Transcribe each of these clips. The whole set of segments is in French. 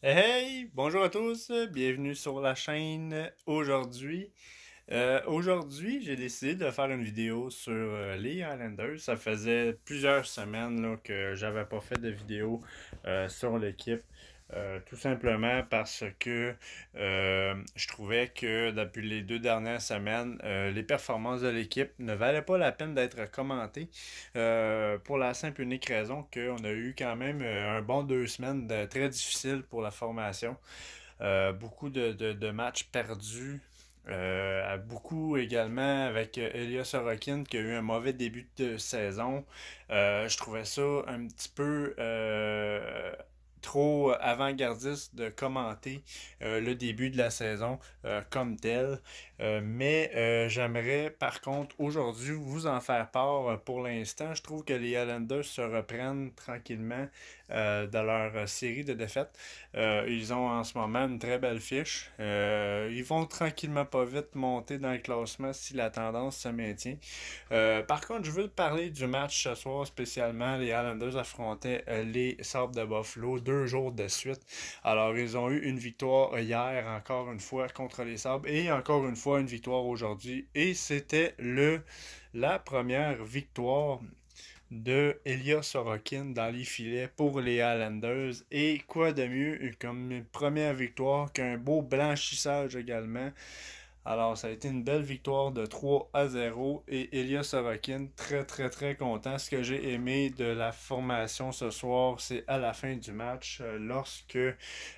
Hey, bonjour à tous, bienvenue sur la chaîne aujourd'hui. Aujourd'hui, j'ai décidé de faire une vidéo sur les Highlanders. Ça faisait plusieurs semaines là, que j'avais pas fait de vidéo sur l'équipe. Tout simplement parce que je trouvais que depuis les 2 dernières semaines, les performances de l'équipe ne valaient pas la peine d'être commentées pour la simple et unique raison qu'on a eu quand même un bon 2 semaines très difficiles pour la formation. Beaucoup de matchs perdus. Beaucoup également avec Elias Sorokin qui a eu un mauvais début de saison. Je trouvais ça un petit peu trop avant-gardiste de commenter le début de la saison comme tel. Mais j'aimerais par contre aujourd'hui vous en faire part pour l'instant. Je trouve que les Highlanders se reprennent tranquillement de leur série de défaites. Ils ont en ce moment une très belle fiche. Ils vont tranquillement pas vite monter dans le classement si la tendance se maintient. Par contre, je veux parler du match ce soir spécialement. Les Highlanders affrontaient les Sabres de Buffalo 2 jours de suite. Alors, ils ont eu une victoire hier encore une fois contre les Sabres et encore une fois une victoire aujourd'hui. Et c'était la première victoire de Elias Sorokin dans les filets pour les Highlanders. Et quoi de mieux comme une première victoire qu'un beau blanchissage également. Alors, ça a été une belle victoire de 3-0 et Elias Sorokin très très très content. Ce que j'ai aimé de la formation ce soir, c'est à la fin du match, lorsque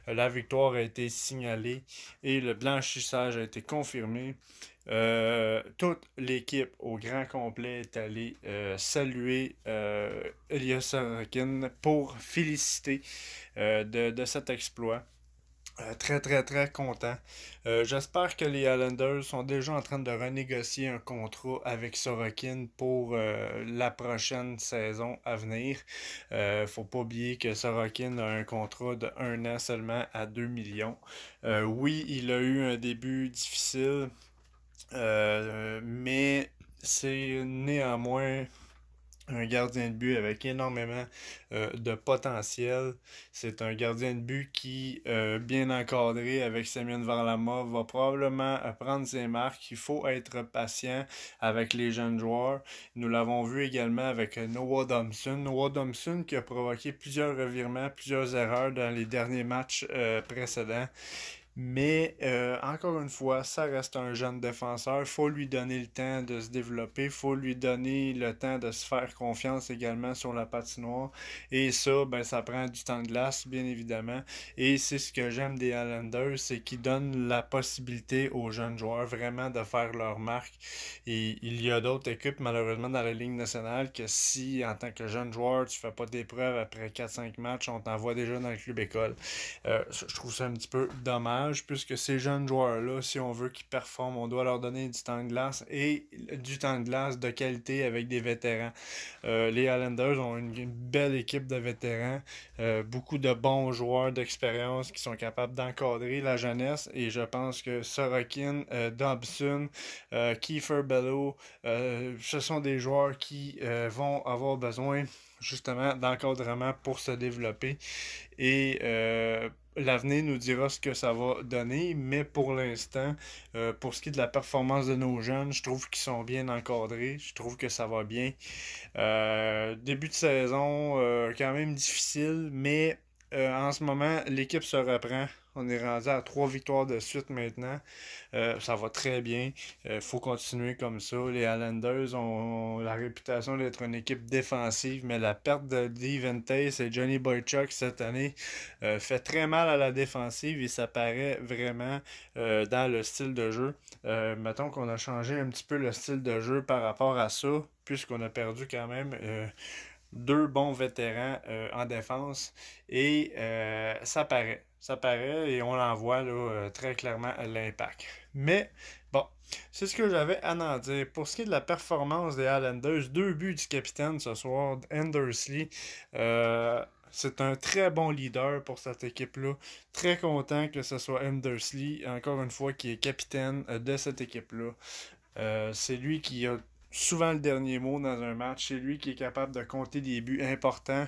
la victoire a été signalée et le blanchissage a été confirmé. Toute l'équipe au grand complet est allée saluer Elias Sorokin pour féliciter de cet exploit. Très très très content. J'espère que les Highlanders sont déjà en train de renégocier un contrat avec Sorokin pour la prochaine saison à venir. Faut pas oublier que Sorokin a un contrat de 1 an seulement à 2 millions. Oui, il a eu un début difficile, mais c'est néanmoins un gardien de but avec énormément de potentiel. C'est un gardien de but qui, bien encadré avec Semyon Varlamov, va probablement prendre ses marques. Il faut être patient avec les jeunes joueurs. Nous l'avons vu également avec Noah Thompson. Noah Thompson qui a provoqué plusieurs revirements, plusieurs erreurs dans les derniers matchs précédents. Mais encore une fois, ça reste un jeune défenseur. Il faut lui donner le temps de se développer. Il faut lui donner le temps de se faire confiance également sur la patinoire. Et ça, ben, ça prend du temps de glace, bien évidemment. Et c'est ce que j'aime des Highlanders, c'est qu'ils donnent la possibilité aux jeunes joueurs vraiment de faire leur marque. Et il y a d'autres équipes, malheureusement, dans la Ligue nationale, que si, en tant que jeune joueur, tu fais pas des preuves après 4-5 matchs, on t'envoie déjà dans le club école. Je trouve ça un petit peu dommage, puisque ces jeunes joueurs-là, si on veut qu'ils performent, on doit leur donner du temps de glace et du temps de glace de qualité avec des vétérans. Les Highlanders ont une belle équipe de vétérans, beaucoup de bons joueurs d'expérience qui sont capables d'encadrer la jeunesse et je pense que Sorokin, Dobson, Kiefer Bellow, ce sont des joueurs qui vont avoir besoin justement d'encadrement pour se développer et l'avenir nous dira ce que ça va donner, mais pour l'instant, pour ce qui est de la performance de nos jeunes, je trouve qu'ils sont bien encadrés, je trouve que ça va bien. Début de saison quand même difficile, mais en ce moment, l'équipe se reprend. On est rendu à 3 victoires de suite maintenant. Ça va très bien. Faut continuer comme ça. Les Highlanders ont la réputation d'être une équipe défensive, mais la perte de Dave Tace et Johnny Boychuk cette année fait très mal à la défensive et ça paraît vraiment dans le style de jeu. Mettons qu'on a changé un petit peu le style de jeu par rapport à ça, puisqu'on a perdu quand même 2 bons vétérans en défense et ça paraît. Ça paraît et on en voit là, très clairement l'impact. Mais bon, c'est ce que j'avais à en dire. Pour ce qui est de la performance des Highlanders, 2 buts du capitaine ce soir, Andersley. C'est un très bon leader pour cette équipe-là. Très content que ce soit Andersley, encore une fois, qui est capitaine de cette équipe-là. C'est lui qui a souvent le dernier mot dans un match. C'est lui qui est capable de compter des buts importants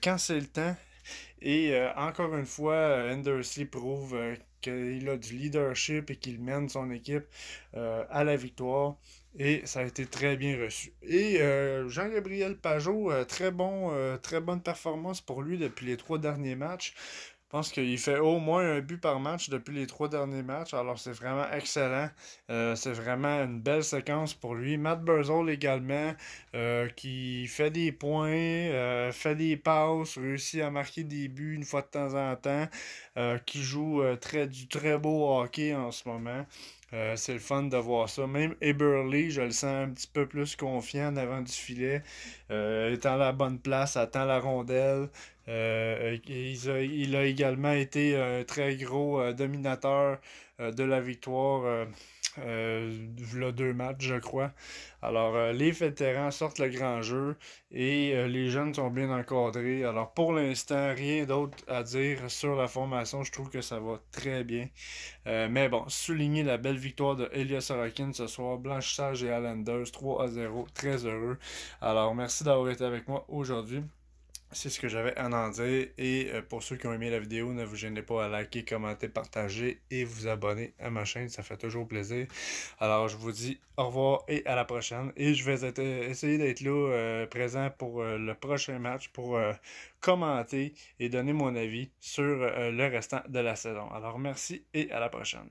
quand c'est le temps. Et encore une fois, Hendersley prouve qu'il a du leadership et qu'il mène son équipe à la victoire. Et ça a été très bien reçu. Et Jean-Gabriel Pageau, très bonne performance pour lui depuis les 3 derniers matchs. Je pense qu'il fait au moins un but par match depuis les 3 derniers matchs. Alors c'est vraiment excellent. C'est vraiment une belle séquence pour lui. Matt Barzal également, qui fait des points, fait des passes, réussit à marquer des buts une fois de temps en temps, qui joue du très beau hockey en ce moment. C'est le fun de voir ça. Même Eberle, je le sens un petit peu plus confiant en avant du filet, étant à la bonne place, attend la rondelle. Il a également été un très gros dominateur de la victoire v'là 2 matchs, je crois. Alors, les vétérans sortent le grand jeu et les jeunes sont bien encadrés. Alors, pour l'instant, rien d'autre à dire sur la formation. Je trouve que ça va très bien. Mais bon, souligner la belle victoire de Elias Sorokin ce soir. Blanchissage et Islanders 3-0. Très heureux. Alors, merci d'avoir été avec moi aujourd'hui. C'est ce que j'avais à en dire. Et pour ceux qui ont aimé la vidéo, ne vous gênez pas à liker, commenter, partager et vous abonner à ma chaîne. Ça fait toujours plaisir. Alors, je vous dis au revoir et à la prochaine. Et je vais essayer d'être là présent pour le prochain match pour commenter et donner mon avis sur le restant de la saison. Alors, merci et à la prochaine.